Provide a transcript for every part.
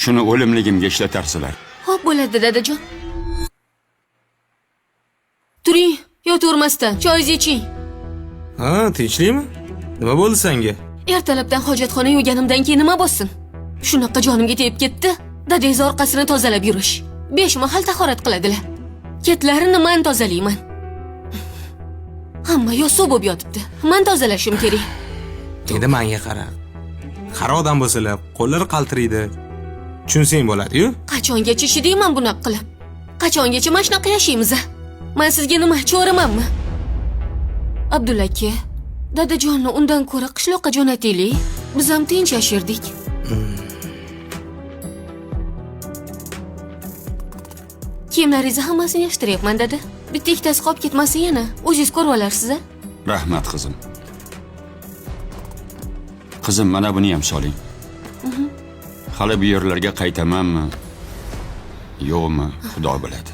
Shuni o'limligimga ishlatarsizlar. Xo'p bo'ladi, dadajon. Turing, yotavermasdan choyingizni iching. Ha, tinchlikmi? Nima bo'ldi senga? Ertalabdan hojatxona yurganimdan keyin nima bo'lsin? Shunaqa jonimga tegib ketdi. Dadangiz orqasini tozalab yurish. 5 mahal tahorat qiladilar. Ketlarini men tozalayman. Hamma yosuv bo'lib yotibdi. Men tozalashim kerak. Endi menga qara. Qara odam bo'lsalar, qo'llari qaltiraydi. Tushunsang bo'ladi-yu. Qachongacha ishlayman bunaqa qilib? Qachongacha mana shunaqa yashaymiz? Men sizga nima cho'ramanmi? Abdulla aka, dadajonni undan ko'ra qishloqqa jo'nataylik. Biz ham tinch yashardik. Kiyimlaringizni hammasini yig'ishtiryapman, dada. Bitta ikkitasi qolib ketmasa yana, o'zingiz ko'rib olarsiz-a? Rahmat qizim. Qizim, mana buni ham soling. Hali bu yerlarga qaytamanmi? Yo'qmi? Xudo biladi.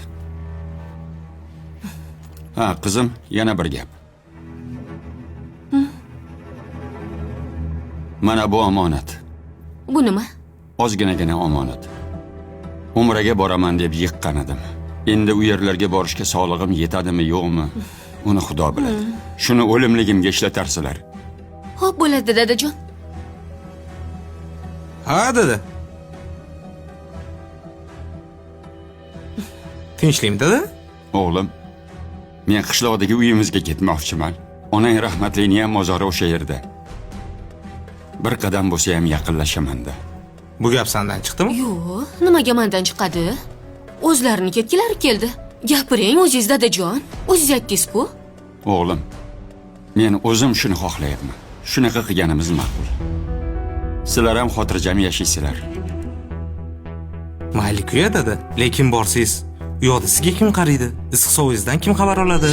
Ha, qizim, yana bir gap. Mana bu omonat. Bu nima? Ozginagina omonat. Umraga boraman deb yiqqan edim. Endi u yerlarga borishga sog'lig'im yetadimi, yo'qmi? Uni Xudo biladi. Shuni o'limligimga ishlatarsizlar. Xo'p bo'ladi, dadajon. Ha, dada. Tinchlikmi, dada? O'g'lim, men qishloqdagi uyimizga ketmoqchiman. Onang rahmatlining ham mozori o'sha yerda. Bir qadam bo'lsa ham yaqinlashamanda. Bu gap sendan chiqdimi? Yo'q, nimaga mendan chiqadi? O'zlarini ketgilari keldi. Gapiring o'zingiz, dadajon. O'zingiz aytdingiz-ku. O'g'lim, men o'zim shuni xohlayapman. Shunaqa qilganimiz ma'qul. Sizlar ham xotirjam yashaysizlar. Mayli-ku, dada. Lekin borsiz, u yoqda sizga kim qaraydi? Issiq sovingizdan kim xabar oladi?